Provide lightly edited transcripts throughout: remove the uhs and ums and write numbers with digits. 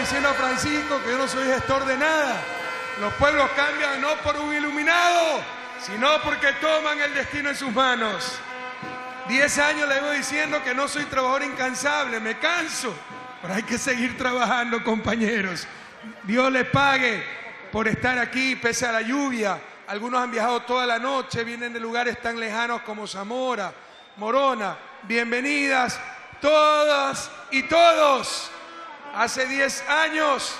diciendo a Francisco que yo no soy gestor de nada. Los pueblos cambian no por un iluminado, sino porque toman el destino en sus manos. 10 años le voy diciendo que no soy trabajador incansable, me canso, pero hay que seguir trabajando, compañeros. Dios les pague por estar aquí pese a la lluvia. Algunos han viajado toda la noche, vienen de lugares tan lejanos como Zamora, Morona. Bienvenidas todas y todos. Hace 10 años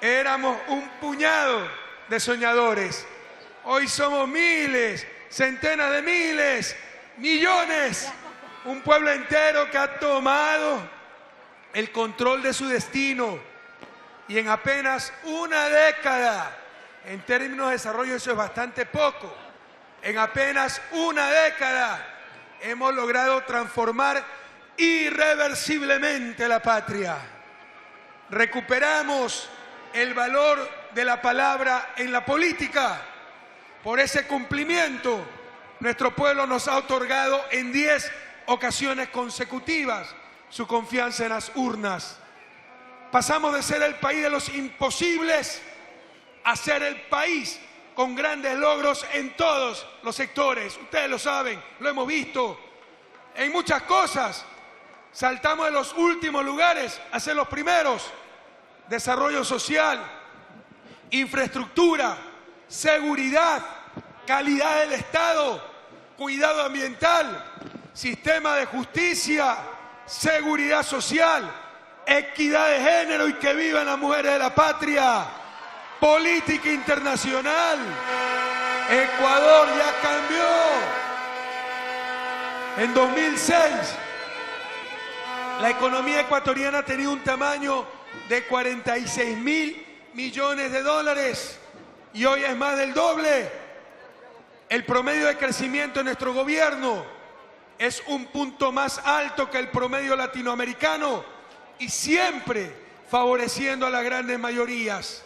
éramos un puñado de soñadores. Hoy somos miles, centenas de miles, millones. Un pueblo entero que ha tomado el control de su destino. Y en apenas una década, en términos de desarrollo eso es bastante poco, en apenas una década hemos logrado transformar irreversiblemente la patria. Recuperamos el valor de la palabra en la política. Por ese cumplimiento, nuestro pueblo nos ha otorgado en 10 ocasiones consecutivas su confianza en las urnas. Pasamos de ser el país de los imposibles a ser el país con grandes logros en todos los sectores. Ustedes lo saben, lo hemos visto. En muchas cosas saltamos de los últimos lugares a ser los primeros. Desarrollo social, infraestructura, seguridad, calidad del Estado, cuidado ambiental, sistema de justicia, seguridad social, equidad de género y que vivan las mujeres de la patria, política internacional. Ecuador ya cambió. En 2006, la economía ecuatoriana tenía un tamaño de 46.000 millones de dólares y hoy es más del doble. El promedio de crecimiento de nuestro gobierno es un punto más alto que el promedio latinoamericano y siempre favoreciendo a las grandes mayorías.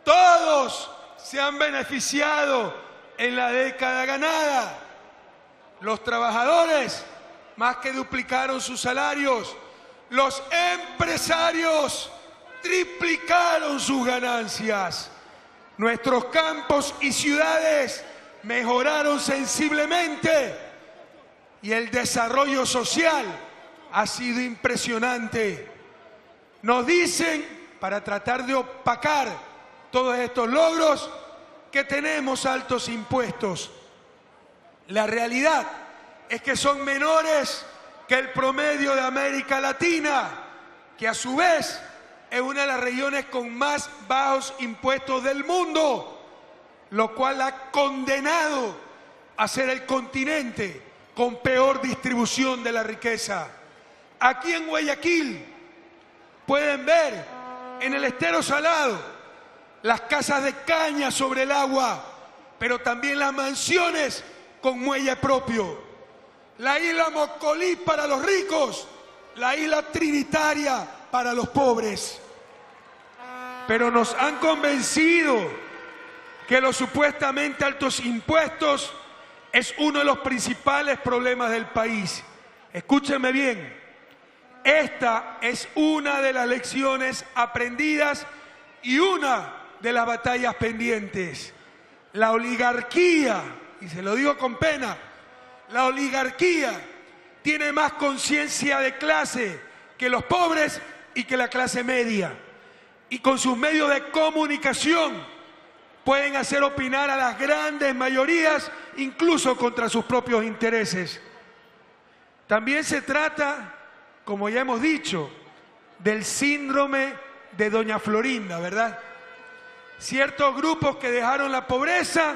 Todos se han beneficiado en la década ganada. Los trabajadores más que duplicaron sus salarios. Los empresarios triplicaron sus ganancias. Nuestros campos y ciudades mejoraron sensiblemente y el desarrollo social ha sido impresionante. Nos dicen, para tratar de opacar todos estos logros, que tenemos altos impuestos. La realidad es que son menores que el promedio de América Latina, que a su vez es una de las regiones con más bajos impuestos del mundo, lo cual ha condenado a ser el continente con peor distribución de la riqueza. Aquí en Guayaquil pueden ver en el estero salado las casas de caña sobre el agua, pero también las mansiones con muelle propio. La isla Mocolí para los ricos, la isla Trinitaria para los pobres. Pero nos han convencido que los supuestamente altos impuestos es uno de los principales problemas del país. Escúchenme bien, esta es una de las lecciones aprendidas y una de las batallas pendientes. La oligarquía, y se lo digo con pena, la oligarquía tiene más conciencia de clase que los pobres y que la clase media. Y con sus medios de comunicación pueden hacer opinar a las grandes mayorías, incluso contra sus propios intereses. También se trata, como ya hemos dicho, del síndrome de Doña Florinda, ¿verdad? Ciertos grupos que dejaron la pobreza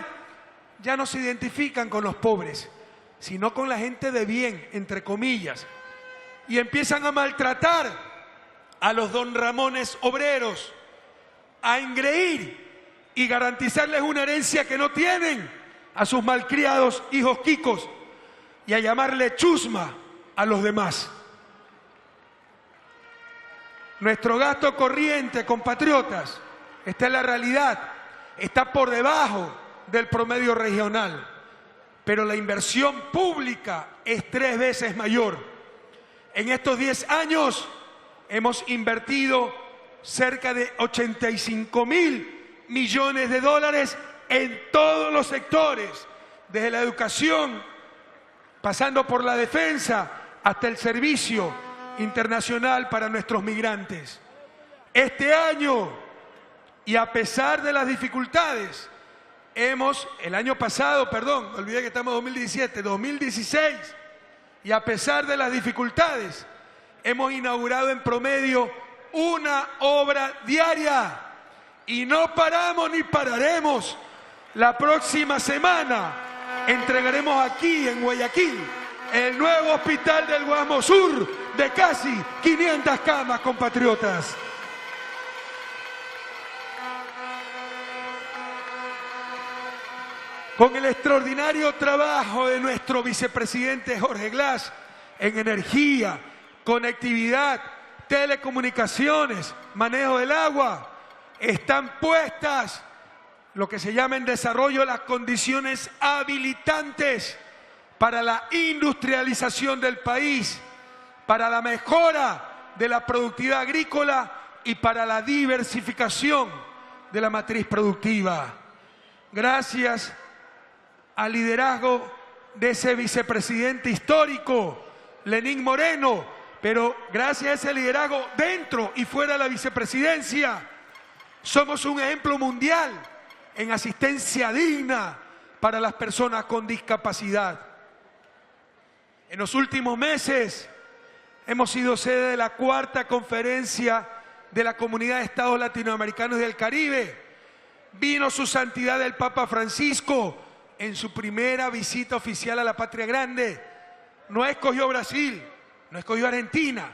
ya no se identifican con los pobres, sino con la gente de bien, entre comillas, y empiezan a maltratar a los don Ramones obreros, a engreír y garantizarles una herencia que no tienen a sus malcriados hijos quicos y a llamarle chusma a los demás. Nuestro gasto corriente, compatriotas, esta es la realidad, está por debajo del promedio regional, pero la inversión pública es 3 veces mayor. En estos 10 años hemos invertido cerca de 85.000 millones de dólares en todos los sectores, desde la educación, pasando por la defensa, hasta el servicio internacional para nuestros migrantes. Este año, y a pesar de las dificultades, el año pasado, perdón, olvidé que estamos en 2017, 2016, y a pesar de las dificultades, hemos inaugurado en promedio una obra diaria y no paramos ni pararemos. La próxima semana entregaremos aquí en Guayaquil el nuevo hospital del Guasmo Sur de casi 500 camas, compatriotas. Con el extraordinario trabajo de nuestro vicepresidente Jorge Glass en energía, conectividad, telecomunicaciones, manejo del agua, están puestas lo que se llama en desarrollo las condiciones habilitantes para la industrialización del país, para la mejora de la productividad agrícola y para la diversificación de la matriz productiva. Gracias al liderazgo de ese vicepresidente histórico, Lenín Moreno, pero gracias a ese liderazgo dentro y fuera de la vicepresidencia, somos un ejemplo mundial en asistencia digna para las personas con discapacidad. En los últimos meses hemos sido sede de la 4ª conferencia de la Comunidad de Estados Latinoamericanos y del Caribe. Vino su santidad el Papa Francisco en su primera visita oficial a la Patria Grande. No escogió Brasil, no escogió Argentina,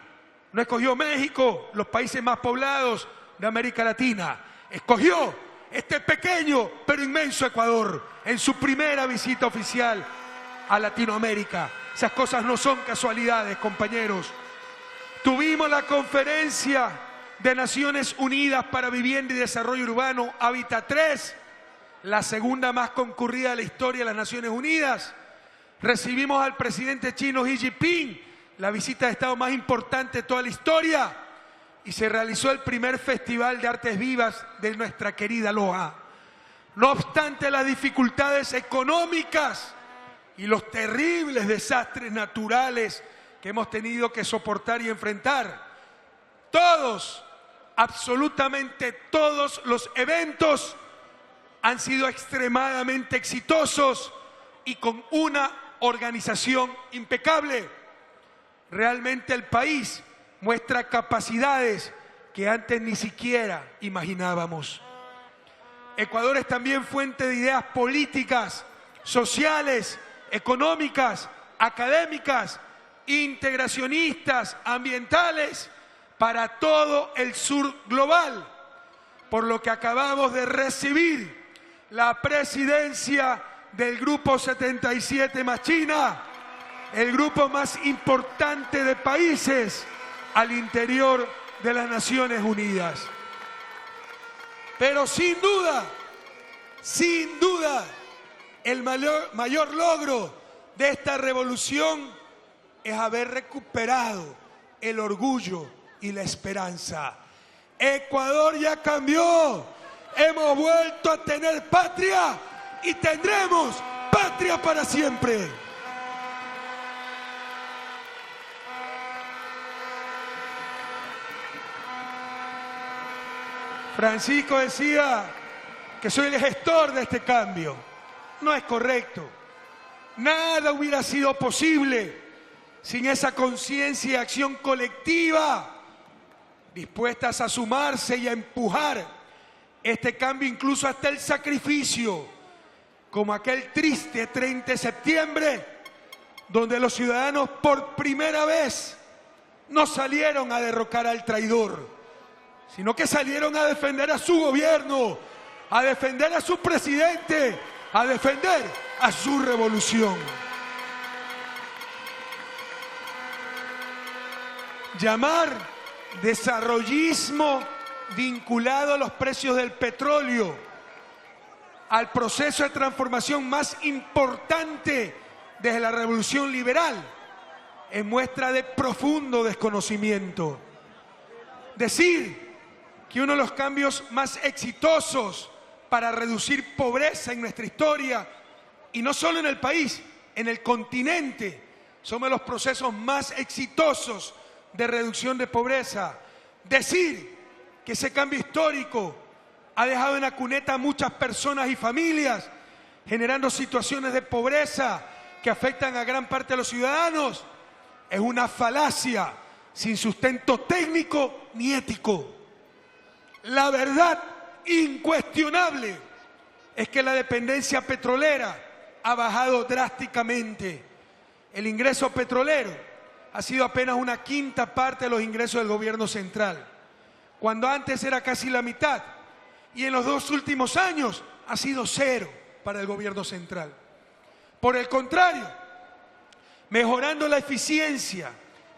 no escogió México, los países más poblados de América Latina. Escogió este pequeño pero inmenso Ecuador en su primera visita oficial a Latinoamérica. Esas cosas no son casualidades, compañeros. Tuvimos la conferencia de Naciones Unidas para Vivienda y Desarrollo Urbano, Hábitat 3, la segunda más concurrida de la historia de las Naciones Unidas. Recibimos al presidente chino Xi Jinping, la visita de Estado más importante de toda la historia, y se realizó el primer Festival de Artes Vivas de nuestra querida Loja. No obstante las dificultades económicas y los terribles desastres naturales que hemos tenido que soportar y enfrentar, todos, absolutamente todos los eventos han sido extremadamente exitosos y con una organización impecable. Realmente el país muestra capacidades que antes ni siquiera imaginábamos. Ecuador es también fuente de ideas políticas, sociales, económicas, académicas, integracionistas, ambientales, para todo el sur global, por lo que acabamos de recibir la presidencia del Grupo 77 más China, el grupo más importante de países al interior de las Naciones Unidas. Pero sin duda, el mayor logro de esta revolución es haber recuperado el orgullo y la esperanza. Ecuador ya cambió, hemos vuelto a tener patria y tendremos patria para siempre. Francisco decía que soy el gestor de este cambio. No es correcto. Nada hubiera sido posible sin esa conciencia y acción colectiva dispuestas a sumarse y a empujar este cambio, incluso hasta el sacrificio, como aquel triste 30 de septiembre, donde los ciudadanos por primera vez no salieron a derrocar al traidor, sino que salieron a defender a su gobierno, a defender a su presidente, a defender a su revolución. Llamar desarrollismo vinculado a los precios del petróleo, al proceso de transformación más importante desde la revolución liberal, es muestra de profundo desconocimiento. Decir que uno de los cambios más exitosos para reducir pobreza en nuestra historia, y no solo en el país, en el continente, somos los procesos más exitosos de reducción de pobreza. Decir que ese cambio histórico ha dejado en la cuneta a muchas personas y familias, generando situaciones de pobreza que afectan a gran parte de los ciudadanos, es una falacia sin sustento técnico ni ético. La verdad incuestionable es que la dependencia petrolera ha bajado drásticamente. El ingreso petrolero ha sido apenas una quinta parte de los ingresos del gobierno central, cuando antes era casi la mitad, y en los 2 últimos años ha sido 0 para el gobierno central. Por el contrario, mejorando la eficiencia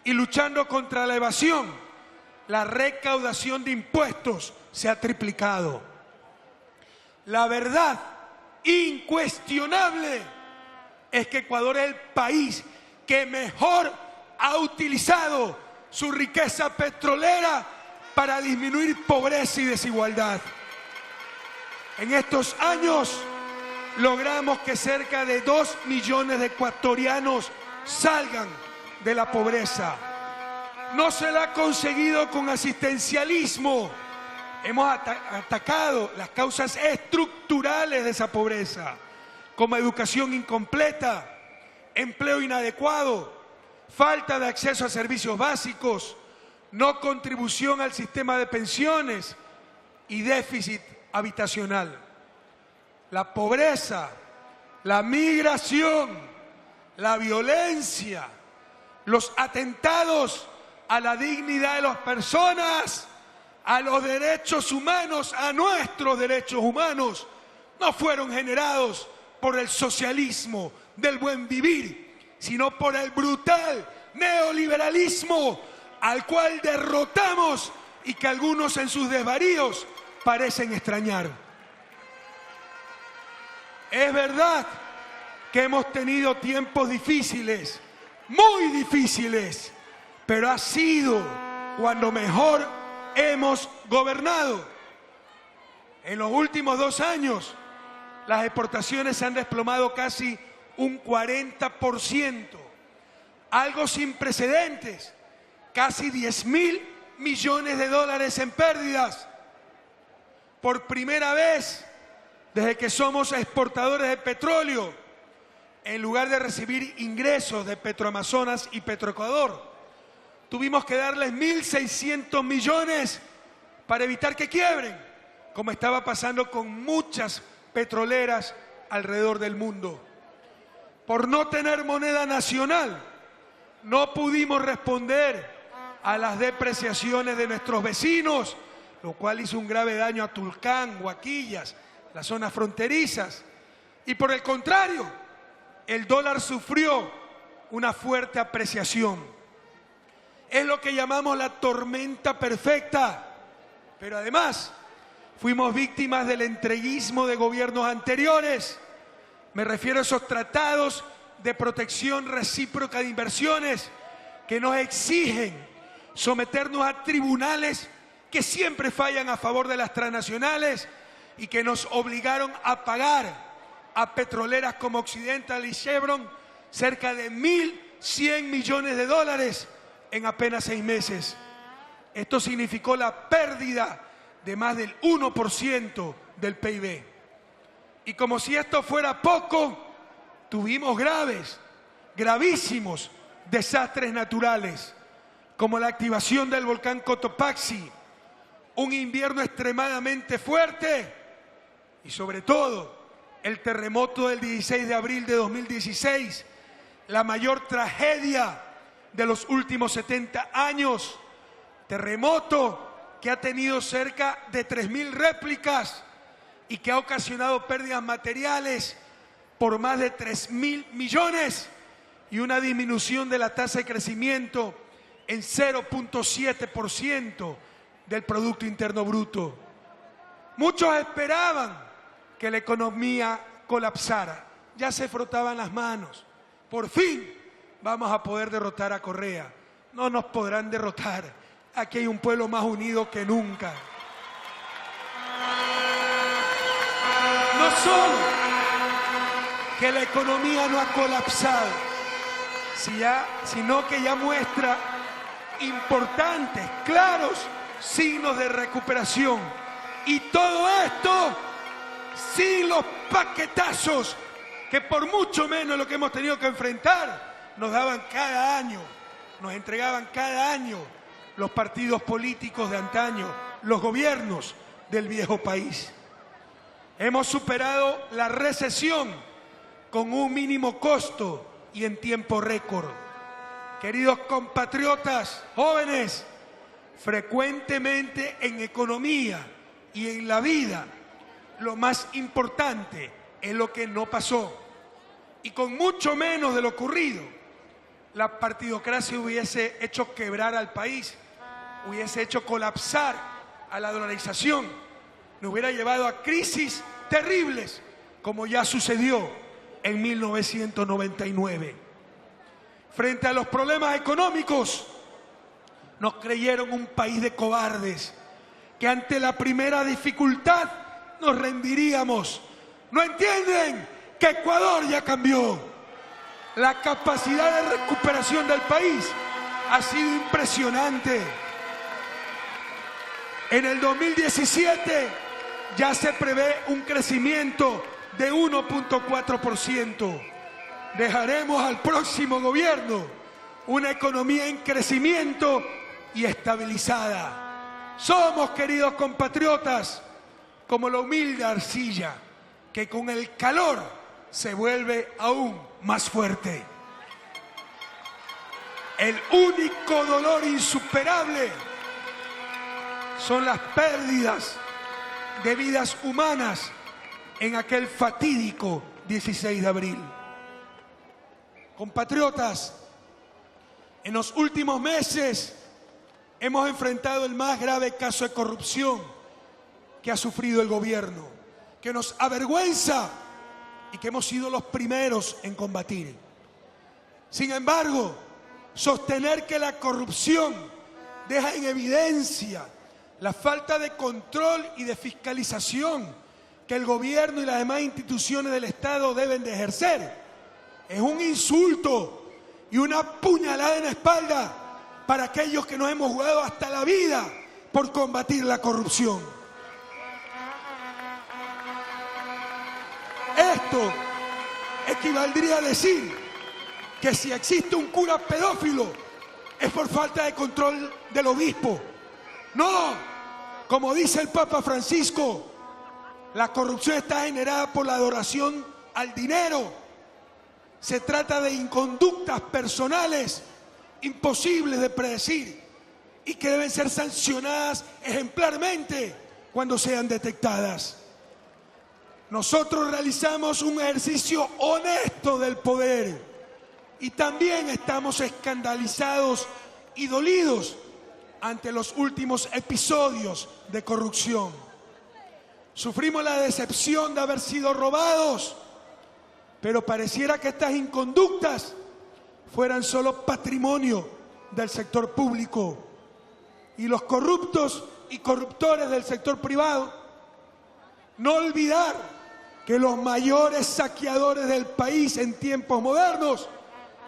y luchando contra la evasión, la recaudación de impuestos se ha triplicado. La verdad incuestionable es que Ecuador es el país que mejor ha utilizado su riqueza petrolera para disminuir pobreza y desigualdad. En estos años logramos que cerca de 2 millones de ecuatorianos salgan de la pobreza. No se la ha conseguido con asistencialismo. Hemos atacado las causas estructurales de esa pobreza, como educación incompleta, empleo inadecuado, falta de acceso a servicios básicos, no contribución al sistema de pensiones y déficit habitacional. La pobreza, la migración, la violencia, los atentados a la dignidad de las personas, a los derechos humanos, a nuestros derechos humanos, no fueron generados por el socialismo del buen vivir, sino por el brutal neoliberalismo al cual derrotamos y que algunos en sus desvaríos parecen extrañar. Es verdad que hemos tenido tiempos difíciles, muy difíciles, pero ha sido cuando mejor hemos gobernado. En los últimos 2 años, las exportaciones se han desplomado casi un 40%, algo sin precedentes, casi 10.000 millones de dólares en pérdidas. Por primera vez, desde que somos exportadores de petróleo, en lugar de recibir ingresos de Petroamazonas y Petroecuador, tuvimos que darles 1.600 millones para evitar que quiebren, como estaba pasando con muchas petroleras alrededor del mundo. Por no tener moneda nacional, no pudimos responder a las depreciaciones de nuestros vecinos, lo cual hizo un grave daño a Tulcán, Huaquillas, las zonas fronterizas. Y por el contrario, el dólar sufrió una fuerte apreciación. Es lo que llamamos la tormenta perfecta, pero además fuimos víctimas del entreguismo de gobiernos anteriores. Me refiero a esos tratados de protección recíproca de inversiones que nos exigen someternos a tribunales que siempre fallan a favor de las transnacionales y que nos obligaron a pagar a petroleras como Occidental y Chevron cerca de 1.100 millones de dólares en apenas 6 meses. Esto significó la pérdida de más del 1% del PIB. Y como si esto fuera poco, tuvimos gravísimos desastres naturales, como la activación del volcán Cotopaxi, un invierno extremadamente fuerte y sobre todo el terremoto del 16 de abril de 2016, la mayor tragedia de los últimos 70 años, terremoto que ha tenido cerca de 3.000 réplicas y que ha ocasionado pérdidas materiales por más de 3.000 millones y una disminución de la tasa de crecimiento en 0.7% del Producto Interno Bruto. Muchos esperaban que la economía colapsara, ya se frotaban las manos. Por fin vamos a poder derrotar a Correa. No nos podrán derrotar. Aquí hay un pueblo más unido que nunca. No solo que la economía no ha colapsado, sino que ya muestra importantes, claros signos de recuperación. Y todo esto sin los paquetazos que por mucho menos lo que hemos tenido que enfrentar nos daban cada año, nos entregaban cada año los partidos políticos de antaño, los gobiernos del viejo país. Hemos superado la recesión con un mínimo costo y en tiempo récord. Queridos compatriotas jóvenes, frecuentemente en economía y en la vida, lo más importante es lo que no pasó. Y con mucho menos de lo ocurrido, la partidocracia hubiese hecho quebrar al país, hubiese hecho colapsar a la dolarización, nos hubiera llevado a crisis terribles, como ya sucedió en 1999. Frente a los problemas económicos, nos creyeron un país de cobardes, que ante la primera dificultad nos rendiríamos. ¿No entienden que Ecuador ya cambió? La capacidad de recuperación del país ha sido impresionante. En el 2017 ya se prevé un crecimiento de 1.4%. Dejaremos al próximo gobierno una economía en crecimiento y estabilizada. Somos, queridos compatriotas, como la humilde arcilla que con el calor se vuelve aún más fuerte. El único dolor insuperable son las pérdidas de vidas humanas en aquel fatídico 16 de abril. Compatriotas, en los últimos meses hemos enfrentado el más grave caso de corrupción que ha sufrido el gobierno, que nos avergüenza y que hemos sido los primeros en combatir. Sin embargo, sostener que la corrupción deja en evidencia la falta de control y de fiscalización que el gobierno y las demás instituciones del Estado deben de ejercer es un insulto y una puñalada en la espalda para aquellos que nos hemos jugado hasta la vida por combatir la corrupción. Esto equivaldría a decir que si existe un cura pedófilo es por falta de control del obispo. No, como dice el Papa Francisco, la corrupción está generada por la adoración al dinero. Se trata de inconductas personales imposibles de predecir y que deben ser sancionadas ejemplarmente cuando sean detectadas. Nosotros realizamos un ejercicio honesto del poder y también estamos escandalizados y dolidos ante los últimos episodios de corrupción. Sufrimos la decepción de haber sido robados, pero pareciera que estas inconductas fueran solo patrimonio del sector público y los corruptos y corruptores del sector privado. No olvidar que los mayores saqueadores del país en tiempos modernos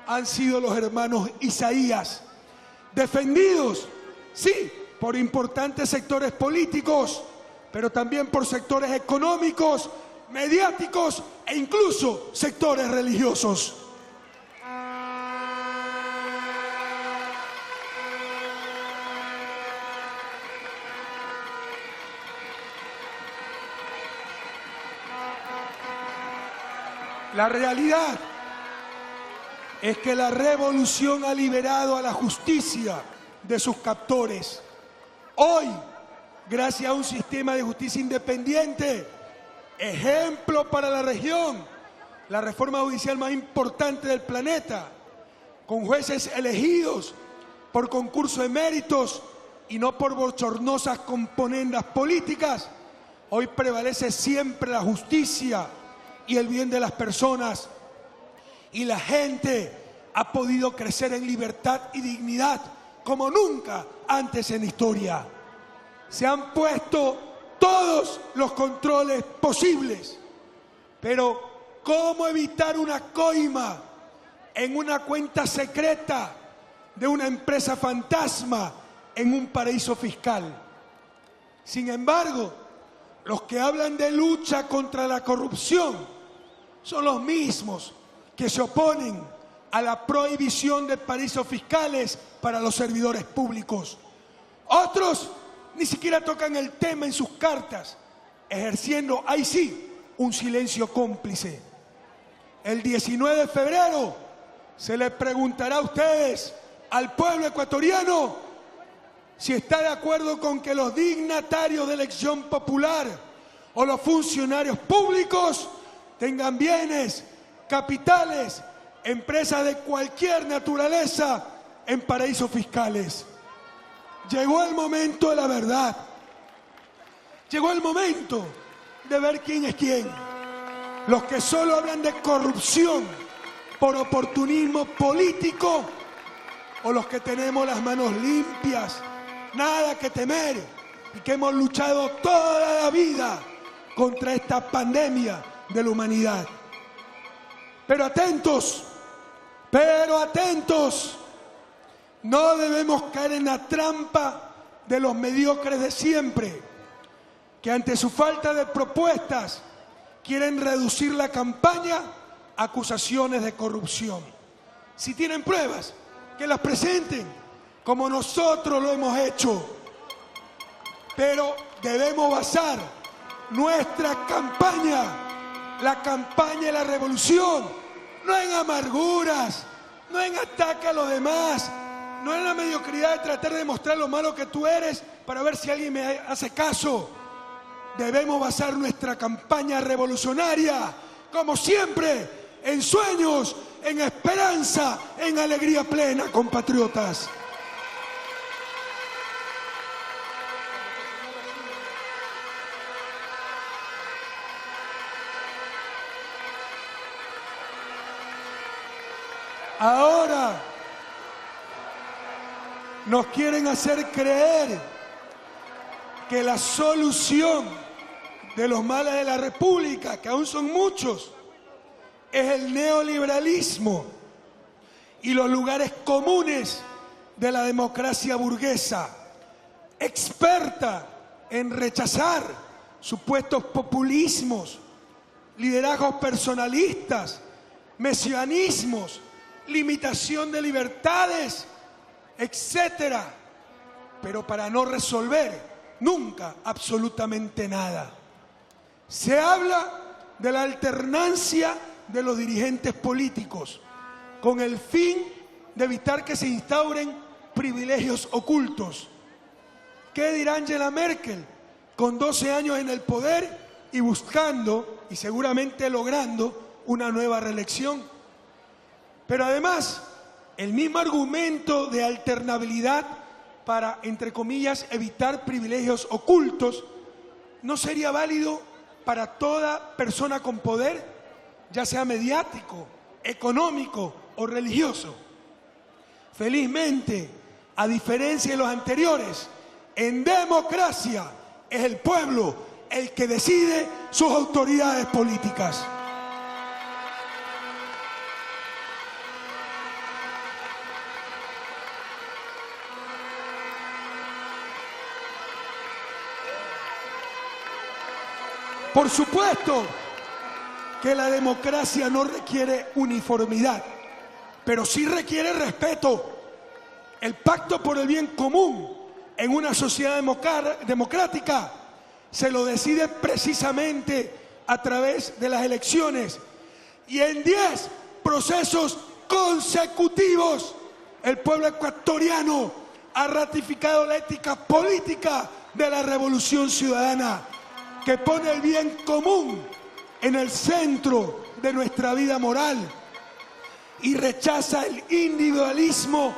han sido los hermanos Isaías, defendidos, sí, por importantes sectores políticos, pero también por sectores económicos, mediáticos e incluso sectores religiosos. La realidad es que la revolución ha liberado a la justicia de sus captores. Hoy, gracias a un sistema de justicia independiente, ejemplo para la región, la reforma judicial más importante del planeta, con jueces elegidos por concurso de méritos y no por bochornosas componendas políticas, hoy prevalece siempre la justicia y el bien de las personas, y la gente ha podido crecer en libertad y dignidad como nunca antes en la historia. Se han puesto todos los controles posibles Pero, ¿cómo evitar una coima en una cuenta secreta de una empresa fantasma en un paraíso fiscal? Sin embargo, los que hablan de lucha contra la corrupción son los mismos que se oponen a la prohibición de paraísos fiscales para los servidores públicos. Otros ni siquiera tocan el tema en sus cartas, ejerciendo, ahí sí, un silencio cómplice. El 19 de febrero se les preguntará a ustedes, al pueblo ecuatoriano, si está de acuerdo con que los dignatarios de elección popular o los funcionarios públicos tengan bienes, capitales, empresas de cualquier naturaleza en paraísos fiscales. Llegó el momento de la verdad. Llegó el momento de ver quién es quién. Los que solo hablan de corrupción por oportunismo político o los que tenemos las manos limpias, nada que temer y que hemos luchado toda la vida contra esta pandemia de la humanidad. Pero atentos, no debemos caer en la trampa de los mediocres de siempre, que ante su falta de propuestas quieren reducir la campaña a acusaciones de corrupción. Si tienen pruebas, que las presenten, como nosotros lo hemos hecho. Pero debemos basar nuestra campaña, la campaña de la revolución, no en amarguras, no en ataque a los demás, no en la mediocridad de tratar de mostrar lo malo que tú eres para ver si alguien me hace caso. Debemos basar nuestra campaña revolucionaria, como siempre, en sueños, en esperanza, en alegría plena, compatriotas. Ahora nos quieren hacer creer que la solución de los males de la República, que aún son muchos, es el neoliberalismo y los lugares comunes de la democracia burguesa, experta en rechazar supuestos populismos, liderazgos personalistas, mesianismos, limitación de libertades, etcétera, pero para no resolver nunca absolutamente nada. Se habla de la alternancia de los dirigentes políticos con el fin de evitar que se instauren privilegios ocultos. ¿Qué dirá Angela Merkel con 12 años en el poder y buscando y seguramente logrando una nueva reelección? Pero además, el mismo argumento de alternabilidad para, entre comillas, evitar privilegios ocultos, ¿no sería válido para toda persona con poder, ya sea mediático, económico o religioso? Felizmente, a diferencia de los anteriores, en democracia es el pueblo el que decide sus autoridades políticas. Por supuesto que la democracia no requiere uniformidad, pero sí requiere respeto. El pacto por el bien común en una sociedad democrática se lo decide precisamente a través de las elecciones. Y en 10 procesos consecutivos, el pueblo ecuatoriano ha ratificado la ética política de la revolución ciudadana, que pone el bien común en el centro de nuestra vida moral y rechaza el individualismo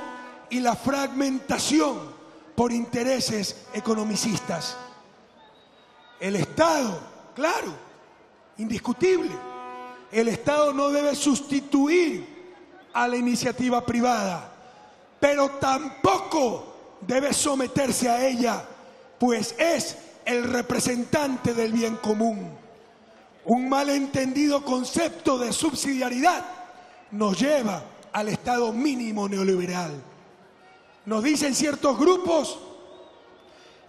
y la fragmentación por intereses economicistas. El Estado, claro, indiscutible, el Estado no debe sustituir a la iniciativa privada, pero tampoco debe someterse a ella, pues es el representante del bien común. Un malentendido concepto de subsidiariedad nos lleva al Estado mínimo neoliberal. Nos dicen ciertos grupos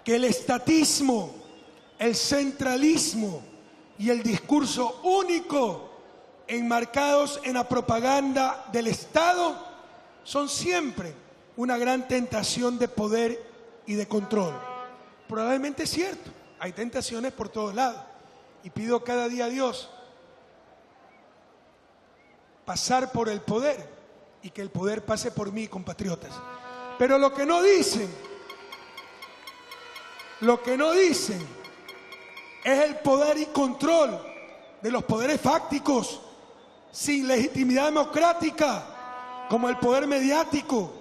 que el estatismo, el centralismo y el discurso único enmarcados en la propaganda del Estado son siempre una gran tentación de poder y de control. Probablemente es cierto, hay tentaciones por todos lados y pido cada día a Dios pasar por el poder y que el poder pase por mí, compatriotas. Pero lo que no dicen es el poder y control de los poderes fácticos sin legitimidad democrática, como el poder mediático,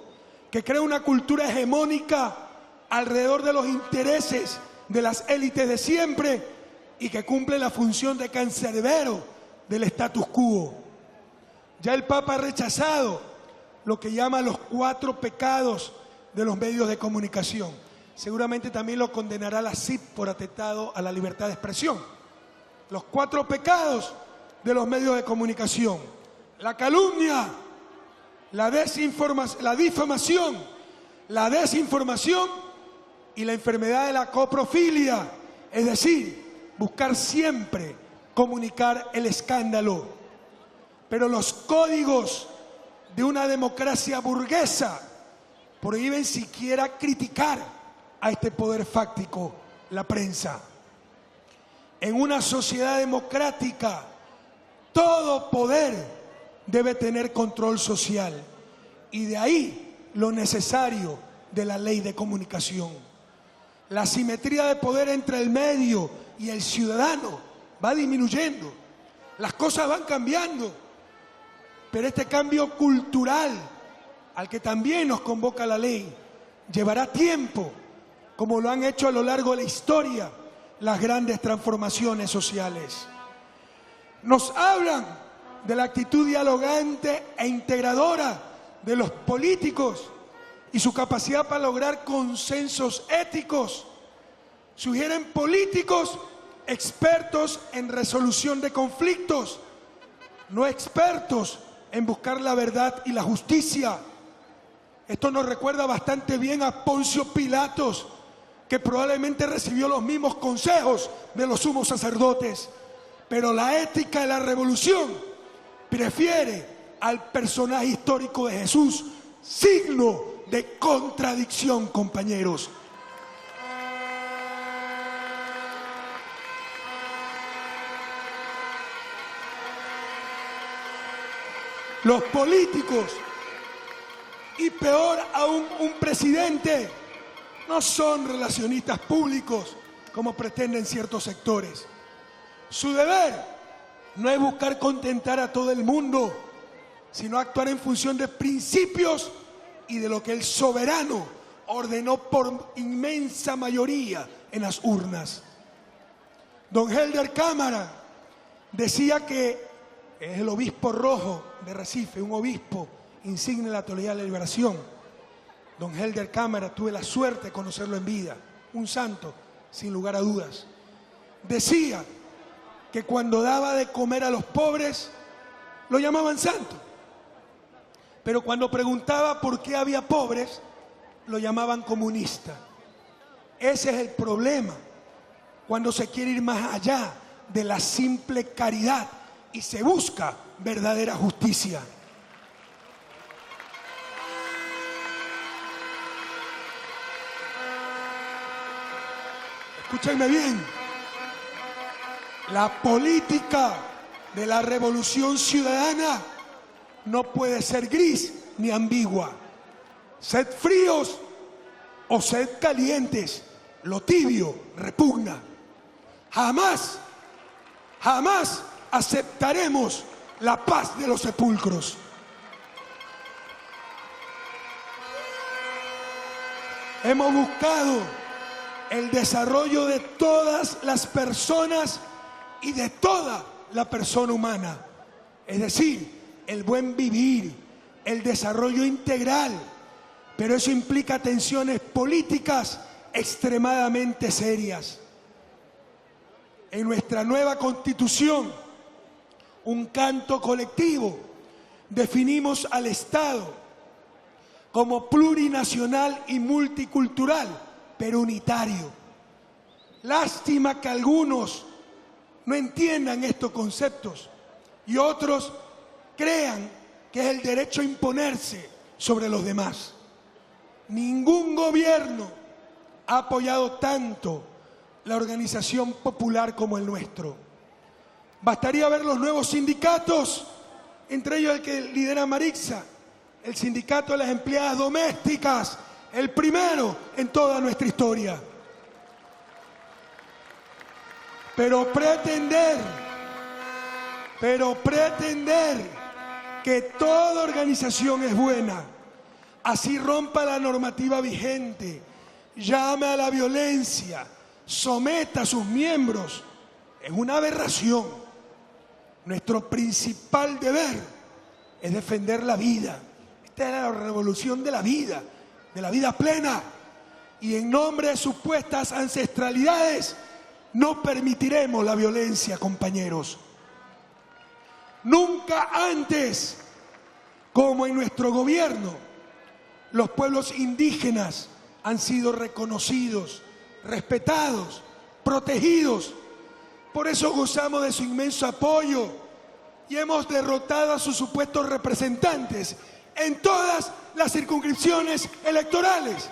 que crea una cultura hegemónica alrededor de los intereses de las élites de siempre y que cumple la función de cancerbero del status quo. Ya el Papa ha rechazado lo que llama los 4 pecados de los medios de comunicación. Seguramente también lo condenará la CIP por atentado a la libertad de expresión. Los 4 pecados de los medios de comunicación: la calumnia, la difamación, la desinformación y la enfermedad de la coprofilia, es decir, buscar siempre comunicar el escándalo. Pero los códigos de una democracia burguesa prohíben siquiera criticar a este poder fáctico, la prensa. En una sociedad democrática, todo poder debe tener control social y de ahí lo necesario de la ley de comunicación. La simetría de poder entre el medio y el ciudadano va disminuyendo, las cosas van cambiando, pero este cambio cultural al que también nos convoca la ley llevará tiempo, como lo han hecho a lo largo de la historia las grandes transformaciones sociales. Nos hablan de la actitud dialogante e integradora de los políticos y su capacidad para lograr consensos éticos. Sugieren políticos expertos en resolución de conflictos, no expertos en buscar la verdad y la justicia. Esto nos recuerda bastante bien a Poncio Pilatos, que probablemente recibió los mismos consejos de los sumos sacerdotes, pero la ética de la revolución prefiere al personaje histórico de Jesús, signo de contradicción, compañeros. Los políticos, y peor aún un presidente, no son relacionistas públicos como pretenden ciertos sectores. Su deber no es buscar contentar a todo el mundo, sino actuar en función de principios y de lo que el soberano ordenó por inmensa mayoría en las urnas. Don Helder Cámara decía que es el obispo rojo de Recife, un obispo insigne de la Teología de la Liberación. Don Helder Cámara, tuve la suerte de conocerlo en vida, un santo, sin lugar a dudas. Decía que cuando daba de comer a los pobres, lo llamaban santo. Pero cuando preguntaba por qué había pobres, lo llamaban comunista. Ese es el problema, cuando se quiere ir más allá de la simple caridad y se busca verdadera justicia. Escúchenme bien, la política de la revolución ciudadana no puede ser gris ni ambigua. Sed fríos o sed calientes, lo tibio repugna. Jamás aceptaremos la paz de los sepulcros. Hemos buscado el desarrollo de todas las personas y de toda la persona humana, es decir, el buen vivir, el desarrollo integral, pero eso implica tensiones políticas extremadamente serias. en nuestra nueva Constitución, un canto colectivo, definimos al Estado como plurinacional y multicultural, pero unitario. Lástima que algunos no entiendan estos conceptos y otros crean que es el derecho a imponerse sobre los demás. Ningún gobierno ha apoyado tanto la organización popular como el nuestro. Bastaría ver los nuevos sindicatos, entre ellos el que lidera Marixa, el sindicato de las empleadas domésticas, el primero en toda nuestra historia. Pero pretender que toda organización es buena, así rompa la normativa vigente, llame a la violencia, someta a sus miembros, es una aberración. Nuestro principal deber es defender la vida. Esta es la revolución de la vida plena. Y en nombre de supuestas ancestralidades, no permitiremos la violencia, compañeros. Nunca antes, como en nuestro gobierno, los pueblos indígenas han sido reconocidos, respetados, protegidos. Por eso gozamos de su inmenso apoyo y hemos derrotado a sus supuestos representantes en todas las circunscripciones electorales.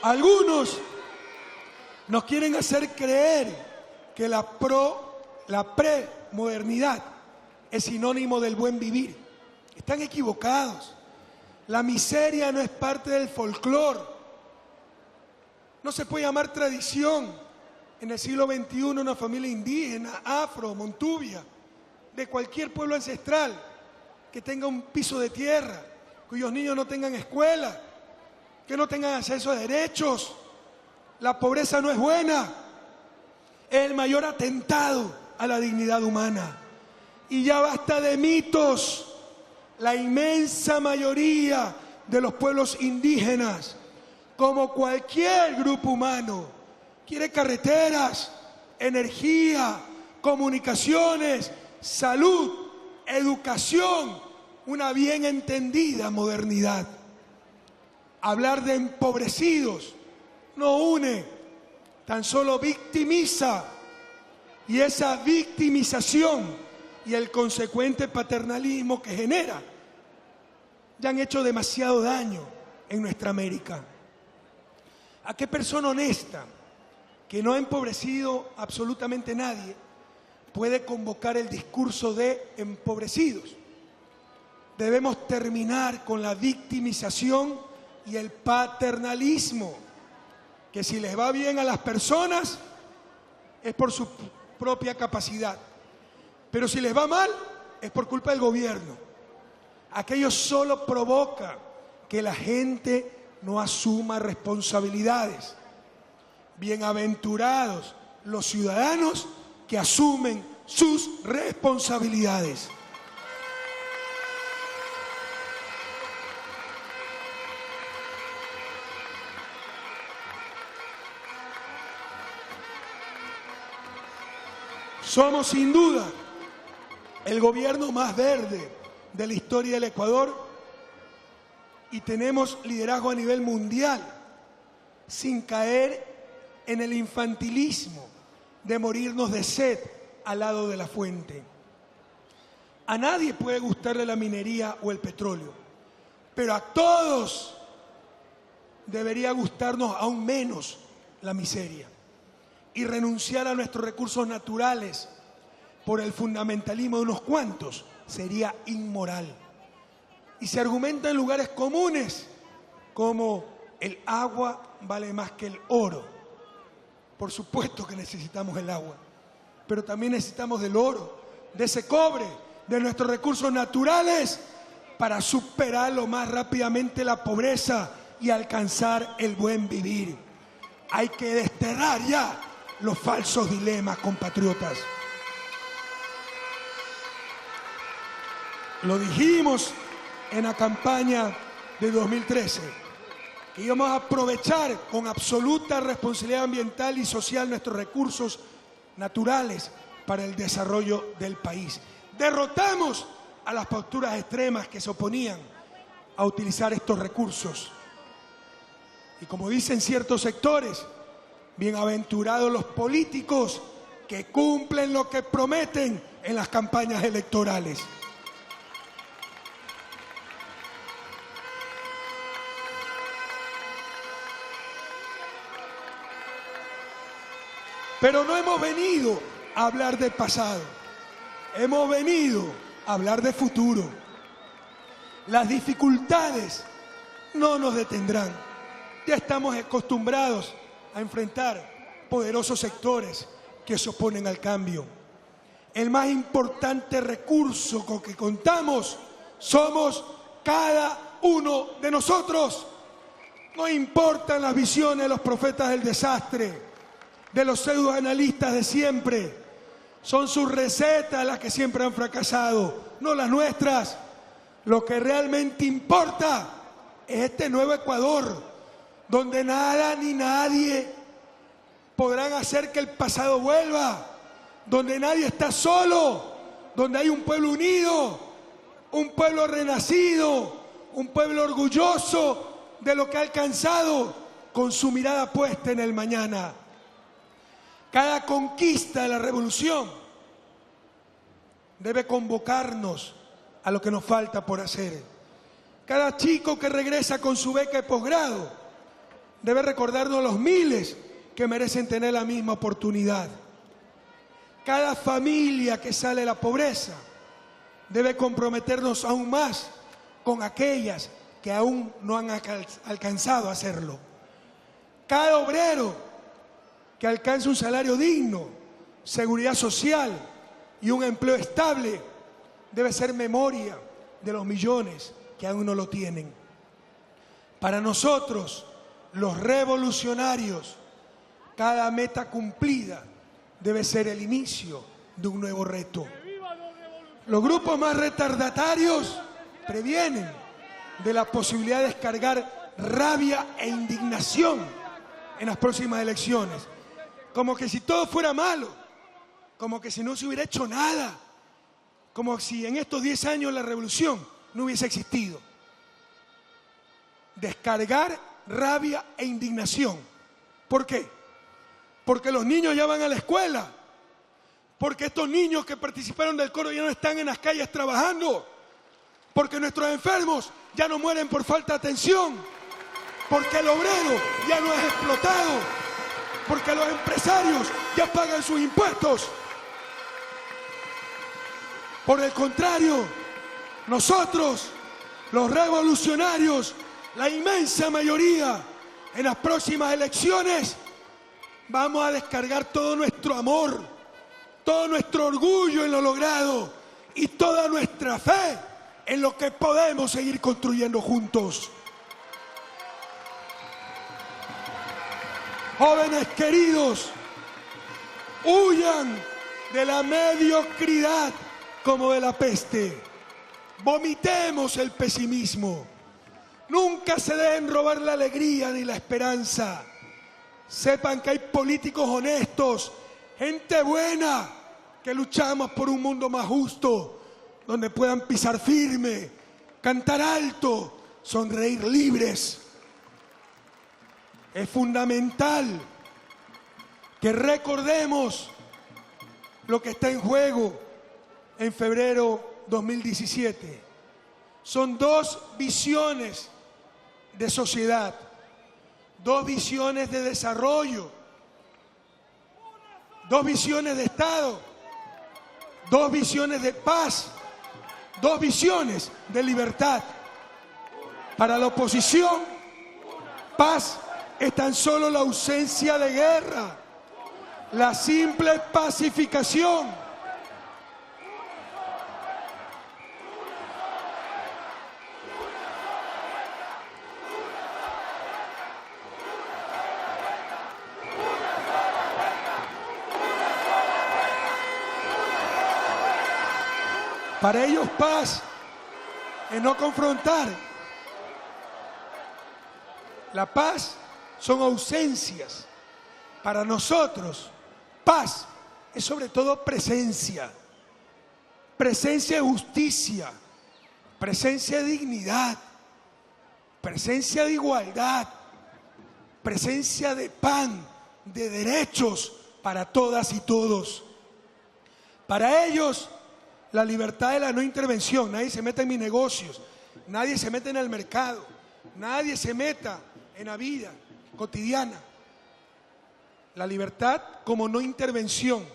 Algunos nos quieren hacer creer que la premodernidad es sinónimo del buen vivir. Están equivocados. La miseria no es parte del folclore. No se puede llamar tradición en el siglo XXI una familia indígena, afro, montubia, de cualquier pueblo ancestral, que tenga un piso de tierra, cuyos niños no tengan escuela, que no tengan acceso a derechos. La pobreza no es buena, es el mayor atentado a la dignidad humana. Y ya basta de mitos. La inmensa mayoría de los pueblos indígenas, como cualquier grupo humano, quiere carreteras, energía, comunicaciones, salud, educación, una bien entendida modernidad. Hablar de empobrecidos no une, tan solo victimiza. Y esa victimización y el consecuente paternalismo que genera ya han hecho demasiado daño en nuestra América. ¿A qué persona honesta, que no ha empobrecido absolutamente nadie, puede convocar el discurso de empobrecidos? Debemos terminar con la victimización y el paternalismo, que si les va bien a las personas es por su propia capacidad, pero si les va mal es por culpa del gobierno. Aquello solo provoca que la gente no asuma responsabilidades. Bienaventurados los ciudadanos que asumen sus responsabilidades. Somos sin duda el gobierno más verde de la historia del Ecuador y tenemos liderazgo a nivel mundial, sin caer en el infantilismo de morirnos de sed al lado de la fuente. A nadie puede gustarle la minería o el petróleo, pero a todos debería gustarnos aún menos la miseria. Y renunciar a nuestros recursos naturales por el fundamentalismo de unos cuantos sería inmoral. Y se argumenta en lugares comunes como el agua vale más que el oro. Por supuesto que necesitamos el agua, pero también necesitamos del oro, de ese cobre, de nuestros recursos naturales para superar lo más rápidamente la pobreza y alcanzar el buen vivir. Hay que desterrar ya los falsos dilemas, compatriotas. Lo dijimos en la campaña de 2013, que íbamos a aprovechar con absoluta responsabilidad ambiental y social nuestros recursos naturales para el desarrollo del país. Derrotamos a las posturas extremas que se oponían a utilizar estos recursos. Y como dicen ciertos sectores, bienaventurados los políticos que cumplen lo que prometen en las campañas electorales. Pero no hemos venido a hablar del pasado, hemos venido a hablar de futuro. Las dificultades no nos detendrán. Ya estamos acostumbrados a enfrentar poderosos sectores que se oponen al cambio. El más importante recurso con que contamos somos cada uno de nosotros. No importan las visiones de los profetas del desastre, de los pseudoanalistas de siempre. Son sus recetas las que siempre han fracasado, no las nuestras. Lo que realmente importa es este nuevo Ecuador, donde nada ni nadie podrán hacer que el pasado vuelva, donde nadie está solo, donde hay un pueblo unido, un pueblo renacido, un pueblo orgulloso de lo que ha alcanzado, con su mirada puesta en el mañana. Cada conquista de la revolución debe convocarnos a lo que nos falta por hacer. Cada chico que regresa con su beca de posgrado debe recordarnos los miles que merecen tener la misma oportunidad. Cada familia que sale de la pobreza debe comprometernos aún más con aquellas que aún no han alcanzado a hacerlo. Cada obrero que alcance un salario digno, seguridad social y un empleo estable debe ser memoria de los millones que aún no lo tienen. Para nosotros, los revolucionarios, cada meta cumplida debe ser el inicio de un nuevo reto. Los grupos más retardatarios previenen de la posibilidad de descargar rabia e indignación en las próximas elecciones, como que si todo fuera malo, como que si no se hubiera hecho nada, como si en estos 10 años la revolución no hubiese existido. Descargar rabia e indignación. ¿Por qué? Porque los niños ya van a la escuela, porque estos niños que participaron del coro ya no están en las calles trabajando, porque nuestros enfermos ya no mueren por falta de atención, porque el obrero ya no es explotado, porque los empresarios ya pagan sus impuestos. Por el contrario, nosotros, los revolucionarios, la inmensa mayoría, en las próximas elecciones, vamos a descargar todo nuestro amor, todo nuestro orgullo en lo logrado y toda nuestra fe en lo que podemos seguir construyendo juntos. Jóvenes queridos, huyan de la mediocridad como de la peste. Vomitemos el pesimismo. Nunca se dejen robar la alegría ni la esperanza. Sepan que hay políticos honestos, gente buena, que luchamos por un mundo más justo, donde puedan pisar firme, cantar alto, sonreír libres. Es fundamental que recordemos lo que está en juego en febrero 2017. Son dos visiones de sociedad, dos visiones de desarrollo, dos visiones de Estado, dos visiones de paz, dos visiones de libertad. Para la oposición, paz es tan solo la ausencia de guerra, la simple pacificación. Para ellos paz en no confrontar. La paz son ausencias. Para nosotros, paz es sobre todo presencia. Presencia de justicia, presencia de dignidad, presencia de igualdad, presencia de pan, de derechos para todas y todos. Para ellos, la libertad de la no intervención. Nadie se meta en mis negocios, nadie se meta en el mercado, nadie se meta en la vida cotidiana. La libertad como no intervención,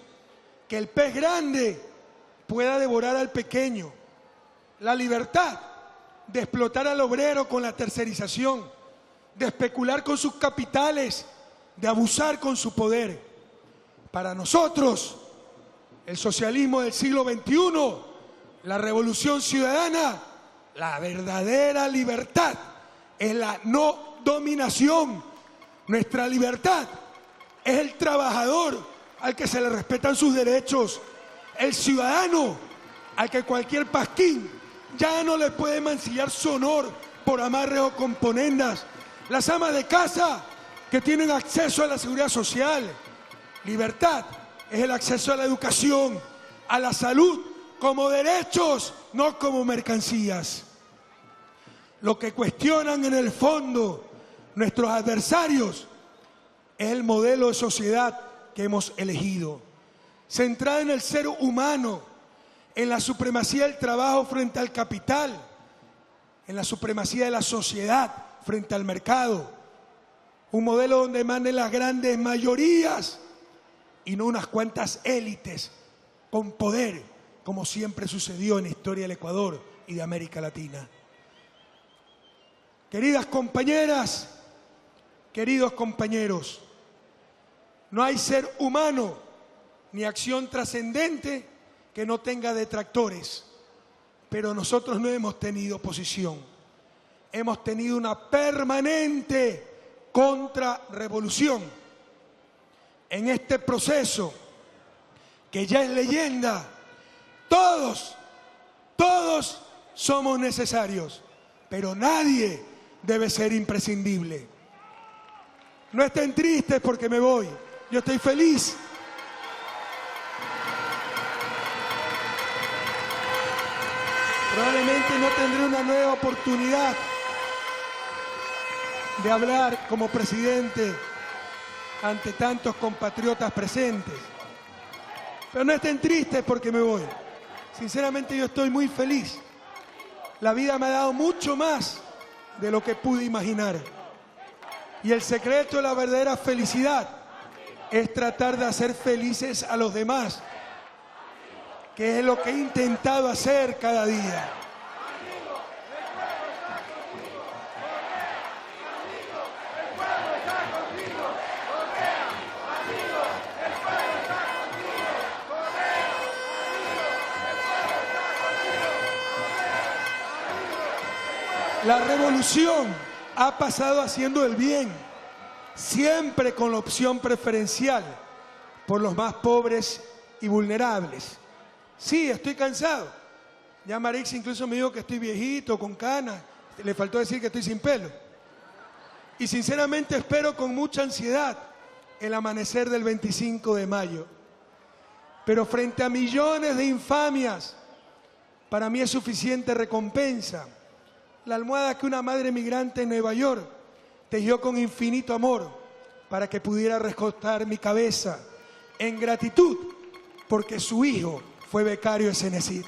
que el pez grande pueda devorar al pequeño. La libertad de explotar al obrero con la tercerización, de especular con sus capitales, de abusar con su poder. Para nosotros, el socialismo del siglo XXI, la revolución ciudadana, la verdadera libertad es la no dominación. Nuestra libertad es el trabajador al que se le respetan sus derechos, el ciudadano al que cualquier pasquín ya no le puede mancillar su honor por amarres o componendas, las amas de casa que tienen acceso a la seguridad social. Libertad es el acceso a la educación, a la salud, como derechos, no como mercancías. Lo que cuestionan en el fondo nuestros adversarios es el modelo de sociedad que hemos elegido, centrada en el ser humano, en la supremacía del trabajo frente al capital, en la supremacía de la sociedad frente al mercado. Un modelo donde manden las grandes mayorías y no unas cuantas élites con poder, como siempre sucedió en la historia del Ecuador y de América Latina. Queridas compañeras, queridos compañeros, no hay ser humano ni acción trascendente que no tenga detractores, pero nosotros no hemos tenido oposición. Hemos tenido una permanente contrarrevolución. En este proceso, que ya es leyenda, todos somos necesarios, pero nadie debe ser imprescindible. No estén tristes porque me voy, yo estoy feliz. Probablemente no tendré una nueva oportunidad de hablar como presidente ante tantos compatriotas presentes. Pero no estén tristes porque me voy. Sinceramente yo estoy muy feliz. La vida me ha dado mucho más de lo que pude imaginar. Y el secreto de la verdadera felicidad es tratar de hacer felices a los demás, que es lo que he intentado hacer cada día. La revolución ha pasado haciendo el bien, siempre con la opción preferencial por los más pobres y vulnerables. Sí, estoy cansado. Ya Marix incluso me dijo que estoy viejito, con canas. Le faltó decir que estoy sin pelo. Y sinceramente espero con mucha ansiedad el amanecer del 25 de mayo. Pero frente a millones de infamias, para mí es suficiente recompensa. La almohada que una madre migrante en Nueva York tejió con infinito amor para que pudiera recostar mi cabeza en gratitud porque su hijo fue becario de Cenecit.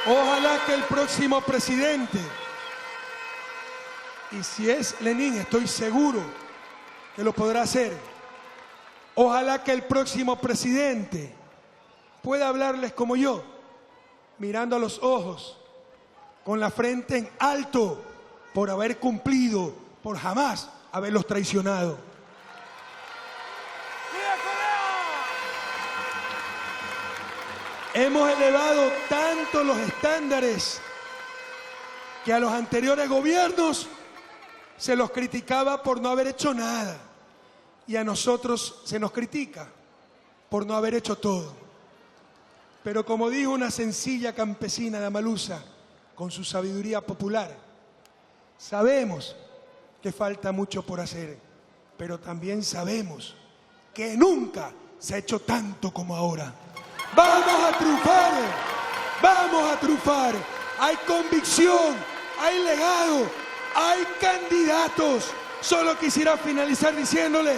Ojalá que el próximo presidente, y si es Lenín, estoy seguro que lo podrá hacer, ojalá que el próximo presidente pueda hablarles como yo, mirando a los ojos, con la frente en alto, por haber cumplido, por jamás haberlos traicionado. Hemos elevado tanto los estándares que a los anteriores gobiernos se los criticaba por no haber hecho nada y a nosotros se nos critica por no haber hecho todo. Pero como dijo una sencilla campesina de Amaluza, con su sabiduría popular, sabemos que falta mucho por hacer, pero también sabemos que nunca se ha hecho tanto como ahora. ¡Vamos a triunfar! ¡Vamos a triunfar! Hay convicción, hay legado, hay candidatos. Solo quisiera finalizar diciéndole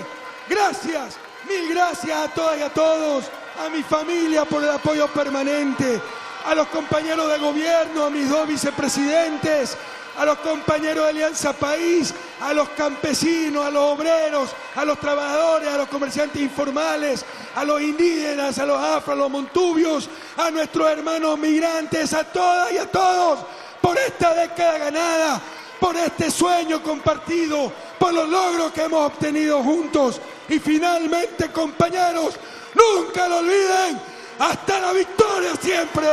gracias, mil gracias a todas y a todos, a mi familia por el apoyo permanente, a los compañeros de gobierno, a mis dos vicepresidentes, a los compañeros de Alianza País, a los campesinos, a los obreros, a los trabajadores, a los comerciantes informales, a los indígenas, a los afro, a los montubios, a nuestros hermanos migrantes, a todas y a todos, por esta década ganada, por este sueño compartido, por los logros que hemos obtenido juntos. Y finalmente, compañeros, nunca lo olviden, hasta la victoria siempre.